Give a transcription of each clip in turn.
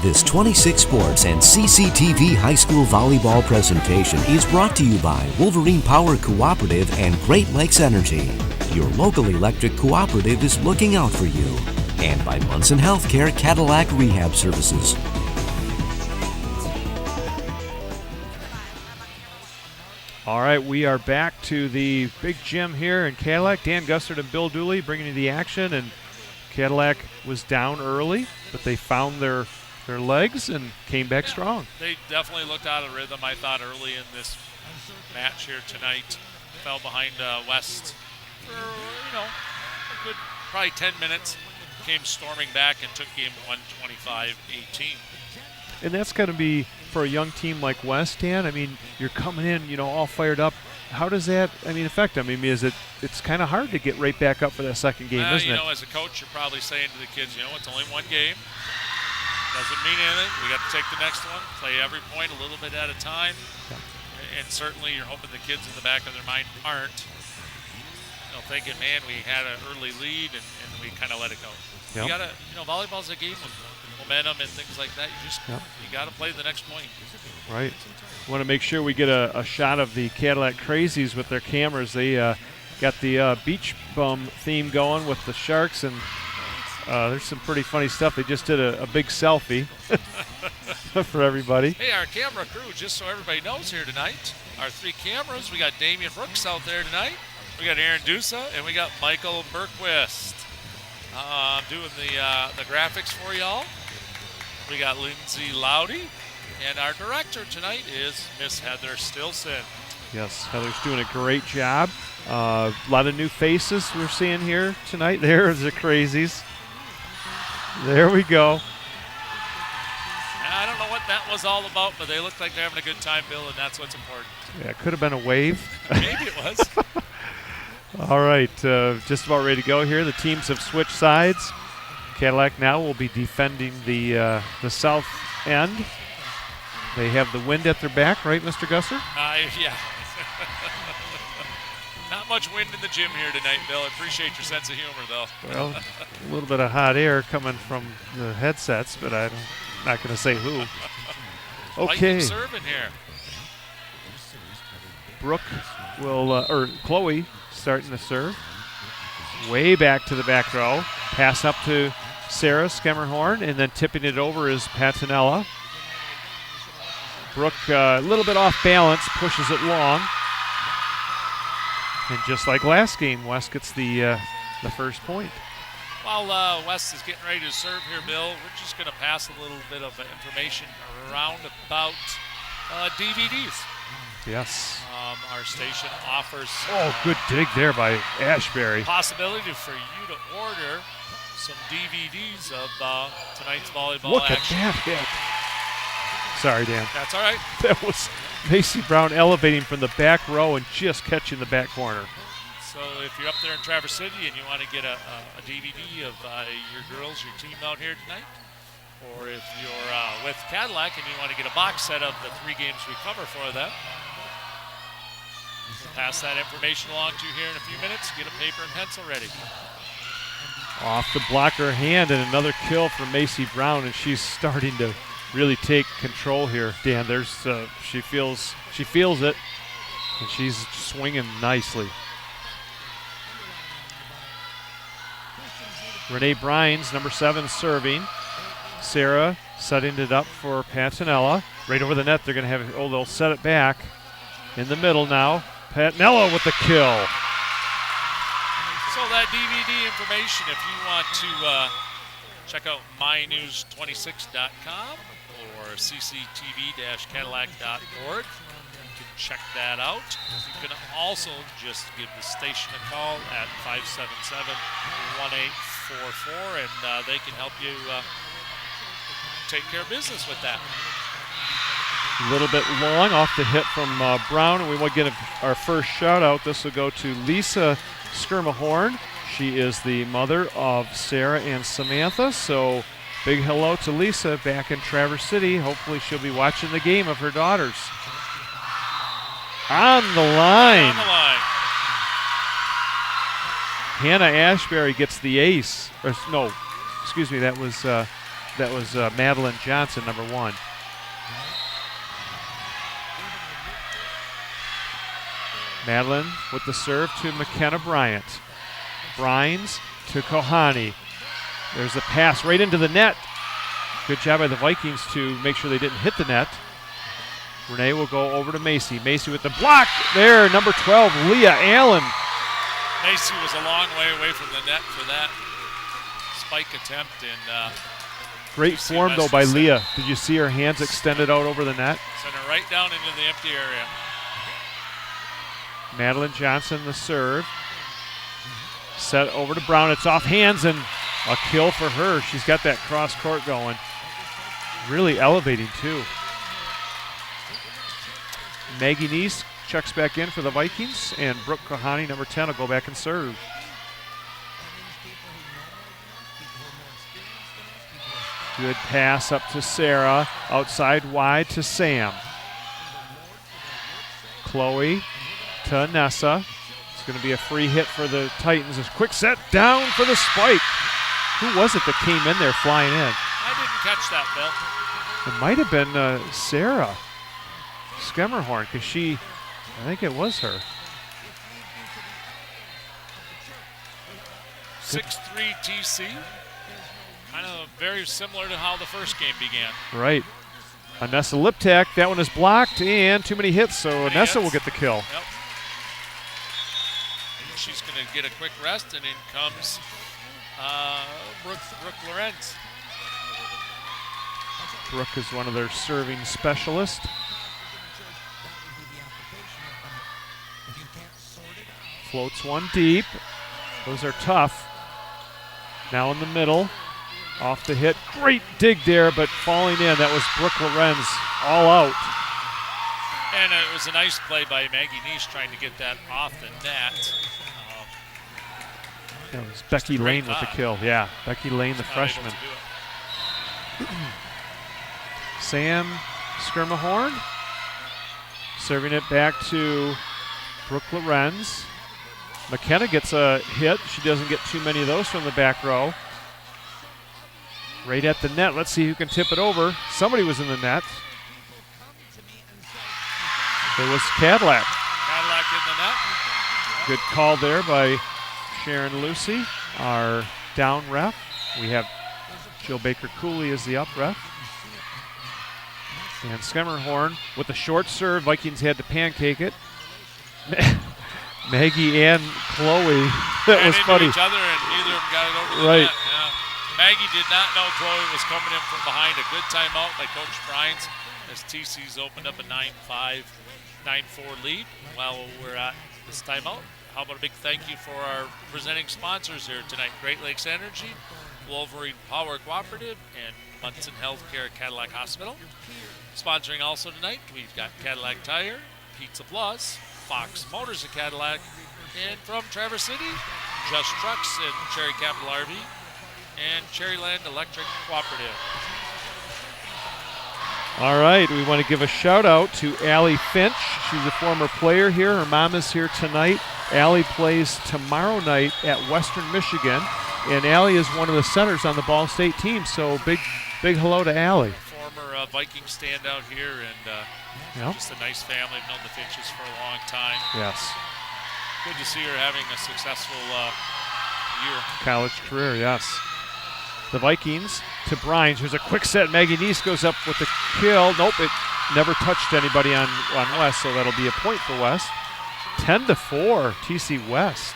This 26 Sports and CCTV High School Volleyball presentation is brought to you by Wolverine Power Cooperative and Great Lakes Energy. Your local electric cooperative is looking out for you. And by Munson Healthcare Cadillac Rehab Services. All right, we are back to the big gym here in Cadillac. Dan Gussert and Bill Dooley bringing you the action, and Cadillac was down early, but they found their legs and came back strong. They definitely looked out of rhythm, I thought, early in this match here tonight. Fell behind West for, a good probably 10 minutes. Came storming back and took game 125-18. And that's got to be, for a young team like West, Dan, I mean, you're coming in, all fired up. How does that, affect them? It's kind of hard to get right back up for that second game, isn't it? As a coach, you're probably saying to the kids, it's only one game. Doesn't mean anything. We got to take the next one, play every point a little bit at a time. Yeah. And certainly you're hoping the kids in the back of their mind aren't. Thinking, man, we had an early lead and we kind of let it go. Yep. You got to, volleyball's a game of momentum and things like that. You got to play the next point. Right. Want to make sure we get a shot of the Cadillac Crazies with their cameras. They got the beach bum theme going with the Sharks, and there's some pretty funny stuff. They just did a big selfie for everybody. Hey, our camera crew, just so everybody knows here tonight, our 3 cameras, we got Damian Brooks out there tonight. We got Aaron Dusa, and we got Michael Bergquist doing the graphics for y'all. We got Lindsay Loudy, and our director tonight is Miss Heather Stilson. Yes, Heather's doing a great job. A lot of new faces we're seeing here tonight. There's the Crazies. There we go. I don't know what that was all about, but they look like they're having a good time, Bill, and that's what's important. Yeah, it could have been a wave. Maybe it was. All right, just about ready to go here. The teams have switched sides. Cadillac now will be defending the south end. They have the wind at their back, right, Mr. Gusser? Yeah. Not much wind in the gym here tonight, Bill. I appreciate your sense of humor, though. Well, a little bit of hot air coming from the headsets, but I'm not going to say who. Okay. Lightning serving here. Brooke will, Chloe starting to serve. Way back to the back row. Pass up to Sarah Skemmerhorn, and then tipping it over is Patinella. Brooke, a little bit off balance, pushes it long. And just like last game, West gets the first point. While West is getting ready to serve here, Bill, we're just going to pass a little bit of information around about DVDs. Yes. Our station offers good dig there by Ashbury. Possibility for you to order some DVDs of tonight's volleyball Look action. At that hit. Sorry, Dan. That's all right. That was Macy Brown elevating from the back row and just catching the back corner. So if you're up there in Traverse City and you want to get a DVD of your girls, your team out here tonight, or if you're with Cadillac and you want to get a box set of the 3 games we cover for them, pass that information along to you here in a few minutes. Get a paper and pencil ready. Off the blocker hand, and another kill from Macy Brown, and she's starting to really take control here. Dan, there's she feels it, and she's swinging nicely. Renee Brines, number 7, serving. Sarah setting it up for Patinella. Right over the net, they're going to have it. They'll set it back in the middle now. Patinella with the kill. So that DVD information, if you want to check out mynews26.com or cctv-cadillac.org, you can check that out. You can also just give the station a call at 577-1844, and they can help you take care of business with that. A little bit long off the hit from Brown, and we will get our first shout out. This will go to Lisa Skirmahorn. She is the mother of Sarah and Samantha, so big hello to Lisa back in Traverse City. Hopefully she'll be watching the game of her daughters. On the line. Hannah Ashbury gets the ace. Or, no, excuse me, that That was Madeline Johnson, number 1. Madeline with the serve to McKenna Bryant. Brines to Kohani. There's a pass right into the net. Good job by the Vikings to make sure they didn't hit the net. Renee will go over to Macy. Macy with the block. There, number 12, Leah Allen. Macy was a long way away from the net for that spike attempt. And great form, though, by Leah. Did you see her hands extended out over the net? Sent her right down into the empty area. Madeline Johnson, the serve. Set over to Brown. It's off hands, and a kill for her. She's got that cross court going. Really elevating, too. Maggie Neese checks back in for the Vikings, and Brooke Kohani, number 10, will go back and serve. Good pass up to Sarah. Outside wide to Sam. Chloe to Nessa. It's going to be a free hit for the Titans. A quick set down for the spike. Who was it that came in there flying in? I didn't catch that, Bill. It might have been Sarah Skemmerhorn, because I think it was her. 6'3" TC. Kind of very similar to how the first game began. Right. Anessa Liptak, that one is blocked, and too many hits, so Anessa will get the kill. Yep. She's going to get a quick rest, and in comes Brooke Lorenz. Brooke is one of their serving specialists. Floats one deep. Those are tough. Now in the middle. Off the hit. Great dig there, but falling in. That was Brooke Lorenz all out. And it was a nice play by Maggie Neese trying to get that off the net. That was Becky Lane with the kill. Yeah, Becky Lane, the freshman. Sam Skirmahorn serving it back to Brooke Lorenz. McKenna gets a hit. She doesn't get too many of those from the back row. Right at the net. Let's see who can tip it over. Somebody was in the net. It was Cadillac. Cadillac in the net. Good call there by Sharon Lucy, our down ref. We have Jill Baker-Cooley as the up ref. And Skemmerhorn with the short serve. Vikings had to pancake it. Maggie and Chloe. That was funny. Each other, and neither of them got it over the right. net. Yeah. Maggie did not know Chloe was coming in from behind. A good timeout by Coach Brines as TC's opened up a 9-5, 9-4 lead while we're at this timeout. How about a big thank you for our presenting sponsors here tonight, Great Lakes Energy, Wolverine Power Cooperative, and Munson Healthcare Cadillac Hospital. Sponsoring also tonight, we've got Cadillac Tire, Pizza Plus, Fox Motors of Cadillac, and from Traverse City, Just Trucks and Cherry Capital RV, and Cherryland Electric Cooperative. All right, we want to give a shout out to Allie Finch. She's a former player here. Her mom is here tonight. Allie plays tomorrow night at Western Michigan, and Allie is one of the centers on the Ball State team, so big hello to Allie. Former Viking standout here, and just a nice family. I've known the Finches for a long time. Yes. Good to see her having a successful year. College career, yes. The Vikings to Brines. Here's a quick set. Maggie Neese goes up with the kill. Nope, it never touched anybody on West, so that'll be a point for West. 10-4, TC West.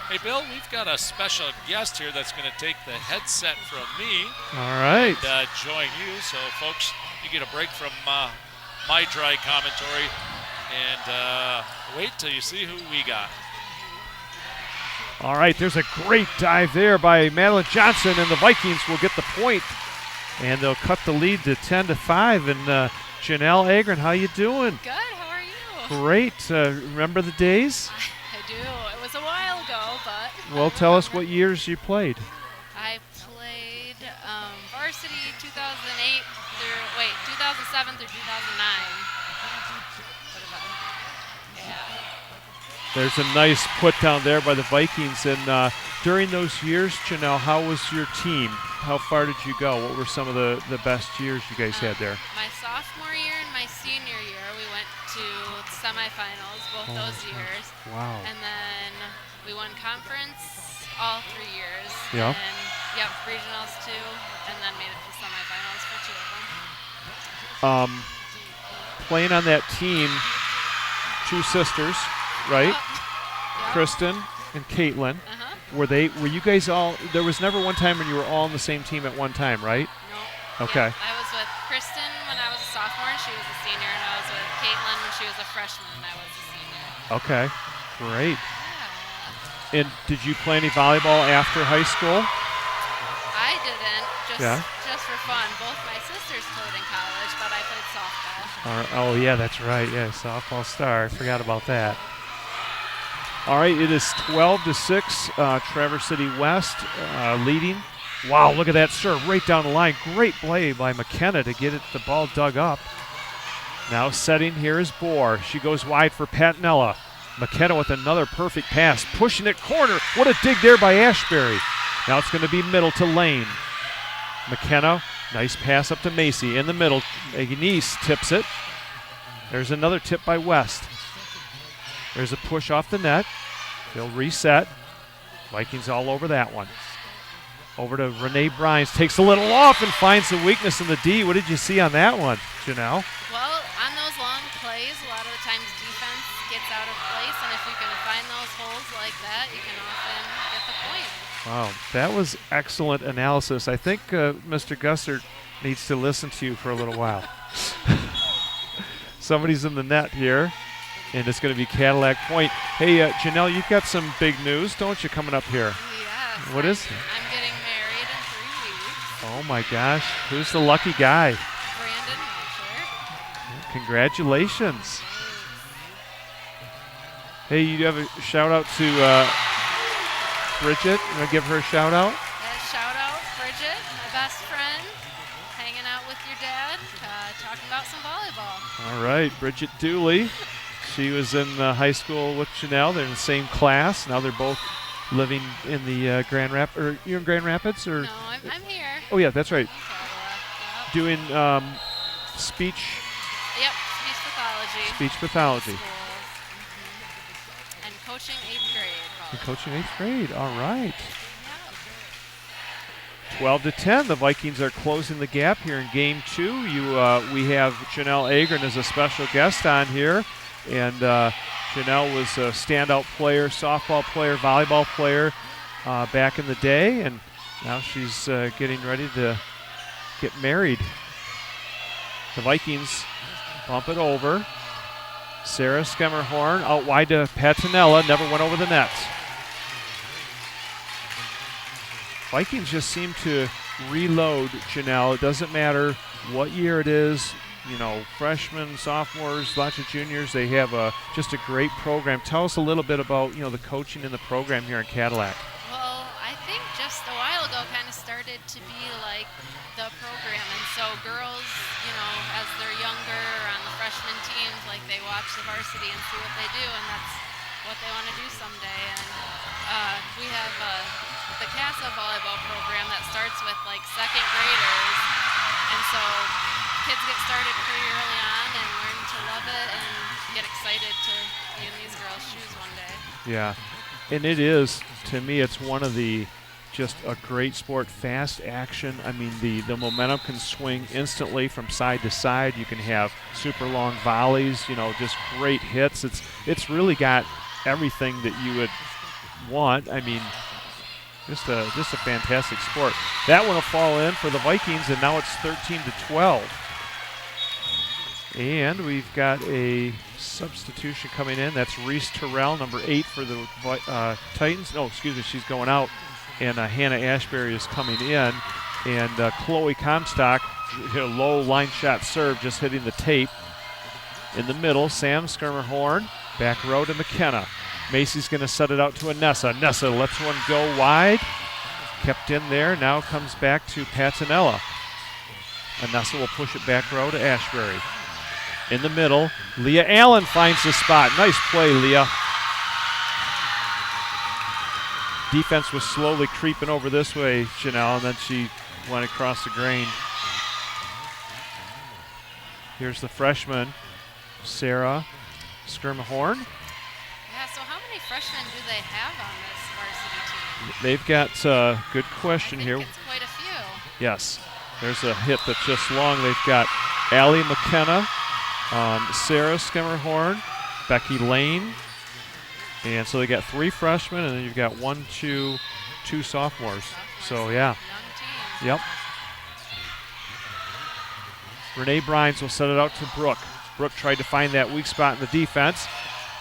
Hey, Bill, we've got a special guest here that's going to take the headset from me. All right. And join you. So, folks, you get a break from my dry commentary and wait till you see who we got. All right, there's a great dive there by Madeline Johnson, and the Vikings will get the point, and they'll cut the lead to 10-5. And Janelle Agron, how you doing? Good. How are you? Great. Remember the days? I do. It was a while ago, but. Well, tell us what years you played. I played varsity 2007 through 2009. There's a nice put down there by the Vikings, and During those years, Janelle, how was your team? How far did you go? What were some of the best years you guys had there? My sophomore year and my senior year, we went to semifinals both those years. Wow. And then we won conference all 3 years. Yeah. And regionals too, and then made it to semifinals for 2 of them. Playing on that team, 2 sisters, right? Yep. Kristen and Caitlin. Were you guys all, there was never one time when you were all on the same team at one time, right? No. Okay. Yeah, I was with Kristen when I was a sophomore and she was a senior, and I was with Caitlin when she was a freshman and I was a senior. Okay, great. Yeah. And did you play any volleyball after high school? I didn't, just for fun. Both my sisters played in college, but I played softball. Oh, yeah, that's right. Yeah, softball star. I forgot about that. All right, it is 12-6. Traverse City West leading. Wow, look at that serve right down the line. Great play by McKenna to get the ball dug up. Now setting here is Bohr. She goes wide for Patinella. McKenna with another perfect pass, pushing it corner. What a dig there by Ashbury. Now it's going to be middle to Lane. McKenna, nice pass up to Macy in the middle. Agnese tips it. There's another tip by West. There's a push off the net. They'll reset. Vikings all over that one. Over to Renee Brines. Takes a little off and finds the weakness in the D. What did you see on that one, Janelle? Well, on those long plays, a lot of the times defense gets out of place, and if you can find those holes like that, you can often get the point. Wow, that was excellent analysis. I think Mr. Gussert needs to listen to you for a little while. Somebody's in the net here, and it's going to be Cadillac point. Hey, Janelle, you've got some big news, don't you, coming up here? Yes. What is it? I'm getting married in 3 weeks. Oh, my gosh. Who's the lucky guy? Brandon Mitchell. Congratulations. Hey, you have a shout-out to Bridget. You want to give her a shout-out? Shout out, Bridget, my best friend, hanging out with your dad, talking about some volleyball. All right, Bridget Dooley. She was in high school with Janelle. They're in the same class. Now they're both living in the Grand Rapids. Or you're in Grand Rapids? Or? No, I'm here. Oh, yeah, that's right. Yep. Doing speech. Yep, speech pathology. Speech pathology. Schools. And coaching 8th grade. You're coaching 8th grade. All right. Yep. 12-10. The Vikings are closing the gap here in Game 2. We have Janelle Agron as a special guest on here. And Janelle was a standout player, softball player, volleyball player back in the day. And now she's getting ready to get married. The Vikings bump it over. Sarah Skemmerhorn out wide to Patinella. Never went over the net. Vikings just seem to reload, Janelle. It doesn't matter what year it is. You know, freshmen, sophomores, lots of juniors. They have just a great program. Tell us a little bit about, the coaching in the program here in Cadillac. Well, I think just a while ago kind of started to be like the program. And so girls, as they're younger on the freshman teams, like they watch the varsity and see what they do, and that's what they want to do someday. And we have the CASA volleyball program that starts with like second graders. And so kids get started pretty early on and learn to love it and get excited to be in these girls' shoes one day. Yeah, and it is, to me, it's one of the just a great sport, fast action. I mean, the momentum can swing instantly from side to side. You can have super long volleys, just great hits. It's really got everything that you would want. I mean, just a fantastic sport. That one will fall in for the Vikings, and now it's 13-12. And we've got a substitution coming in. That's Reese Terrell, number 8 for the Titans. No, excuse me, she's going out. And Hannah Ashbury is coming in. And Chloe Comstock, low line shot serve, just hitting the tape. In the middle, Sam Skirmerhorn, back row to McKenna. Macy's going to set it out to Anessa. Nessa lets one go wide. Kept in there. Now comes back to Patinella. Anessa will push it back row to Ashbury. In the middle, Leah Allen finds the spot. Nice play, Leah. Defense was slowly creeping over this way, Janelle, and then she went across the grain. Here's the freshman, Sarah Skirmahorn. Yeah, so how many freshmen do they have on this varsity team? They've got good question here. It's quite a few. Yes, there's a hit that's just long. They've got Allie McKenna, Sarah Skimmerhorn, Becky Lane, and so they got 3 freshmen, and then you've got 2 sophomores. So yeah, Young team. yep. Renee Brines will set it out to Brooke. Brooke tried to find that weak spot in the defense.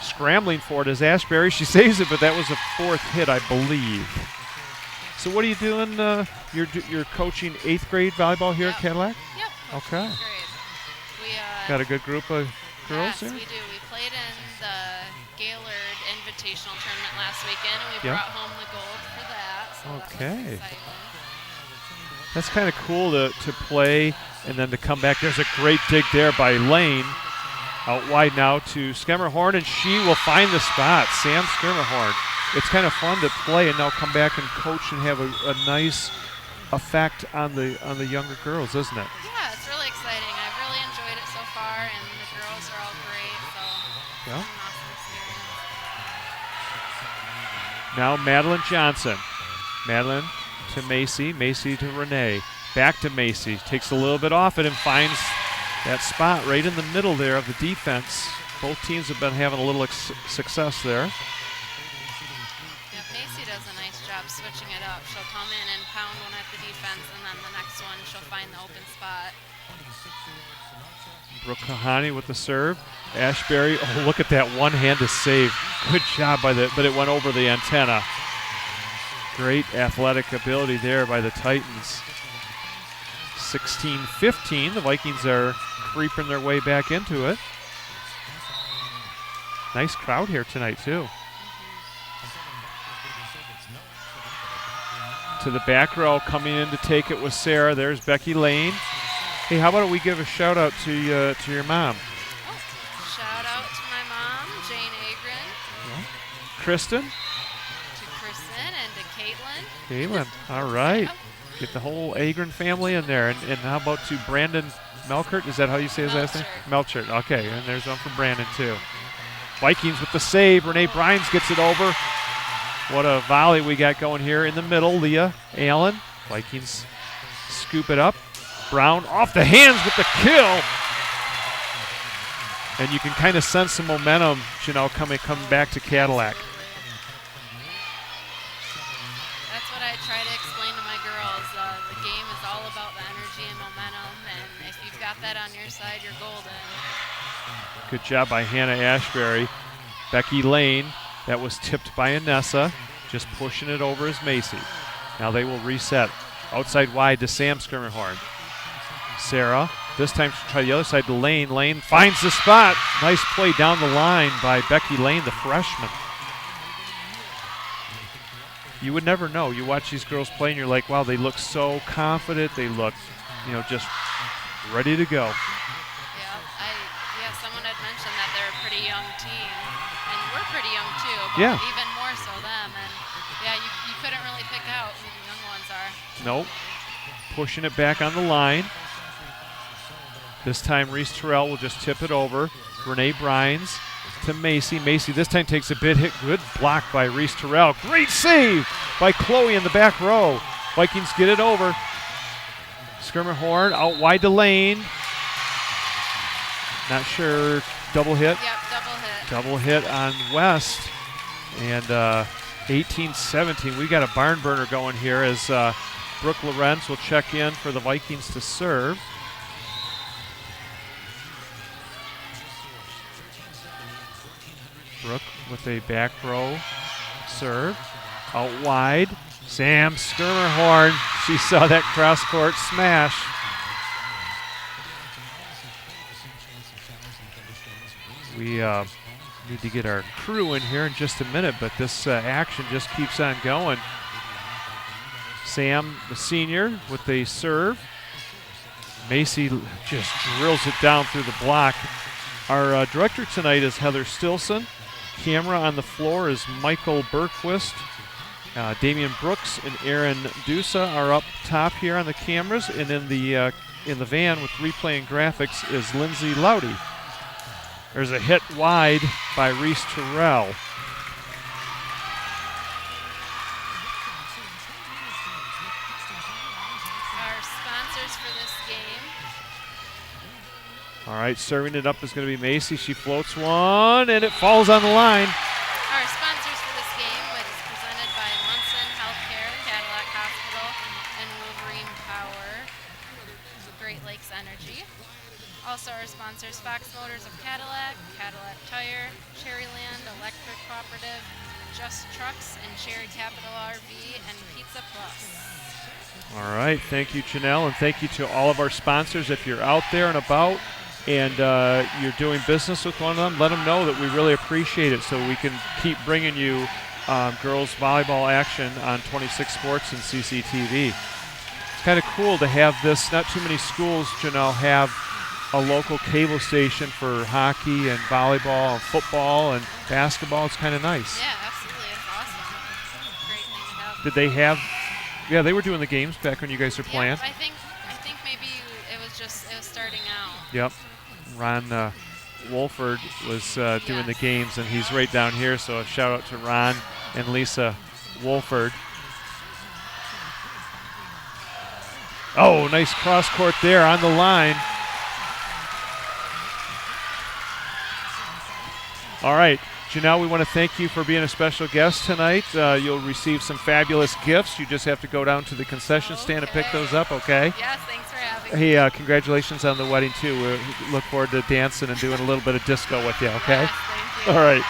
Scrambling for it is Ashbury. She saves it, but that was a 4th hit, I believe. So what are you doing? You're coaching 8th grade volleyball here at Cadillac? Yep. Okay. We Got a good group of girls yes, here? we do. We played in the Gaylord Invitational Tournament last weekend, and we Yep. brought home the gold for that. So Okay. That was exciting. That's kind of cool to play and then to come back. There's a great dig there by Lane. Out wide now to Skimmerhorn, and she will find the spot. Sam Skimmerhorn. It's kind of fun to play and now come back and coach and have a nice effect on the younger girls, isn't it? Yeah, it's really exciting. I've really enjoyed it so far, and the girls are all great. So Yeah. it's an awesome experience. Now Madeline Johnson. Madeline to Macy. Macy to Renee. Back to Macy. Takes a little bit off it and finds that spot right in the middle there of the defense. Both teams have been having a little success there. Yeah, Macy does a nice job switching it up. She'll come in and pound one at the defense, and then the next one she'll find the open spot. Brooke Kahani with the serve. Ashbury, oh, look at that one-handed save. Good job but it went over the antenna. Great athletic ability there by the Titans. 16-15, the Vikings are creeping their way back into it. Nice crowd here tonight, too. To the back row, coming in to take it with Sarah. There's Becky Lane. Hey, how about we give a shout out to your mom? Shout out to my mom, Jane Agren, Kristen? to Kristen, and to Caitlin. Caitlin, all right. Get the whole Agren family in there. And how about to Brandon Melchert? Is that how you say his last name? Melchert, okay. And there's one for Brandon, too. Vikings with the save. Renee Brines gets it over. What a volley we got going here in the middle. Leah Allen. Vikings scoop it up. Brown off the hands with the kill. And you can kind of sense some momentum, coming back to Cadillac. That's what I try to explain to my girls. The game is all about the energy and momentum, and if you've got that on your side, you're golden. Good job by Hannah Ashbury. Becky Lane, that was tipped by Anessa, just pushing it over as Macy. Now they will reset. Outside wide to Sam Skirmahorn. Sarah, this time she'll try the other side to Lane. Lane finds the spot. Nice play down the line by Becky Lane, the freshman. You would never know. You watch these girls play and you're like, wow, they look so confident. They look, just ready to go. Yeah, someone had mentioned that they're a pretty young team, and we're pretty young too, but Yeah. even more so them. And yeah, you couldn't really pick out who the young ones are. Nope. Pushing it back on the line. This time Reese Terrell will just tip it over. Renee Brines to Macy. Macy this time takes a bid hit. Good block by Reese Terrell. Great save by Chloe in the back row. Vikings get it over. Skirmahorn out wide to Lane. Not sure. Double hit. Yep, double hit. Double hit on West. And 18-17. We got a barn burner going here as Brooke Lorenz will check in for the Vikings to serve. Brooke with a back row serve. Out wide. Sam Skirmahorn. She saw that cross-court smash. We need to get our crew in here in just a minute, but this action just keeps on going. Sam, the senior, with a serve. Macy just drills it down through the block. Our director tonight is Heather Stilson. Camera on the floor is Michael Bergquist. Damian Brooks and Aaron Dusa are up top here on the cameras, and in the van with replay and graphics is Lindsay Loudy. There's a hit wide by Reese Terrell. Our sponsors for this game. All right, serving it up is going to be Macy. She floats one, and it falls on the line. Our sponsors for this game was presented by Munson Healthcare, Cadillac Hospital, and Wolverine Power, Great Lakes Energy. Also our sponsors, Fox Motors of Cadillac, Cadillac Tire, Cherryland Electric Cooperative, Just Trucks, and Cherry Capital RV, and Pizza Plus. All right, thank you, Janelle, and thank you to all of our sponsors. If you're out there and about and you're doing business with one of them, let them know that we really appreciate it so we can keep bringing you girls volleyball action on 26 Sports and CCTV. It's kind of cool to have this. Not too many schools, Janelle, have a local cable station for hockey and volleyball and football and basketball. It's kind of nice. Yeah, absolutely. It's awesome. It's a great thing to have. Did they have? Yeah, they were doing the games back when you guys were playing. Yep, I think maybe it was starting out. Yep. Ron Wolford was doing the games, and he's right down here, so a shout out to Ron and Lisa Wolford. Oh, nice cross court there on the line. All right, Janelle, we want to thank you for being a special guest tonight. You'll receive some fabulous gifts. You just have to go down to the concession stand and pick those up, okay? Yes, thanks for having me. Hey, congratulations on the wedding, too. We look forward to dancing and doing a little bit of disco with you, okay? Yes, thank you. All right.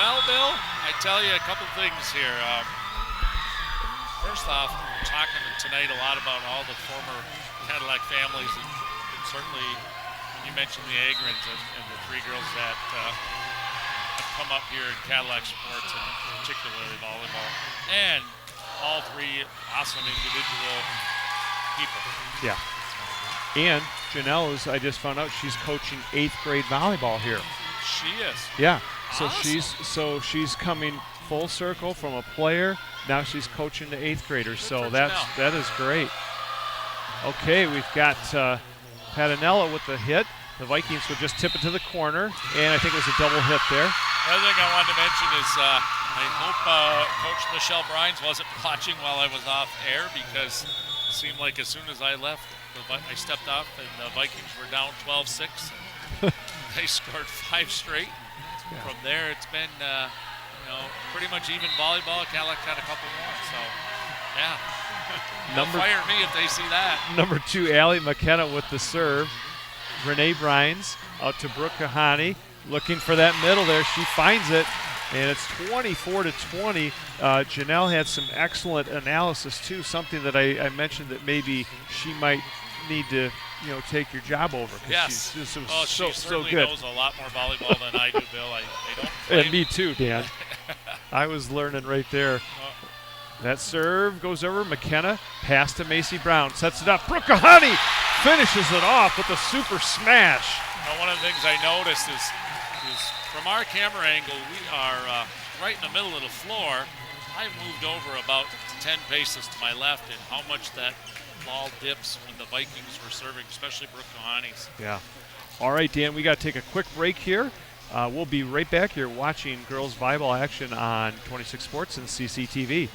Well, Bill, I tell you a couple things here. First off, we're talking tonight a lot about all the former Cadillac families, and certainly when you mentioned the Agrins and the three girls that have come up here in Cadillac sports, and particularly volleyball, and all three awesome individual people. Yeah. And Janelle I just found out she's coaching 8th grade volleyball here. She is. Yeah. Awesome. So she's coming full circle from a player. Now she's coaching the 8th graders. So that is great. Okay, we've got Patanella with the hit. The Vikings would just tip it to the corner, and I think it was a double hit there. The other thing I wanted to mention is I hope Coach Michelle Brines wasn't watching while I was off air, because it seemed like as soon as I left, I stepped off and the Vikings were down 12-6. And they scored 5 straight. Yeah. From there, it's been pretty much even volleyball. Cadillac had a couple more, so yeah. They'll fire me if they see that. Number 2, Allie McKenna with the serve. Renee Brines out to Brooke Kahani, looking for that middle there. She finds it, and it's 24-20. Janelle had some excellent analysis too. Something that I mentioned that maybe she might need to take your job over. Yes. She's she certainly good. knows a lot more volleyball than I do, Bill. I don't And me too, Dan. I was learning right there. That serve goes over McKenna, pass to Macy Brown, sets it up. Brooke Kahani finishes it off with a super smash. Now, one of the things I noticed is from our camera angle, we are right in the middle of the floor. I moved over about 10 paces to my left, and how much that ball dips when the Vikings were serving, especially Brooke Kahani's. Yeah. All right, Dan, we got to take a quick break here. We'll be right back here watching girls volleyball action on 26 Sports and CCTV.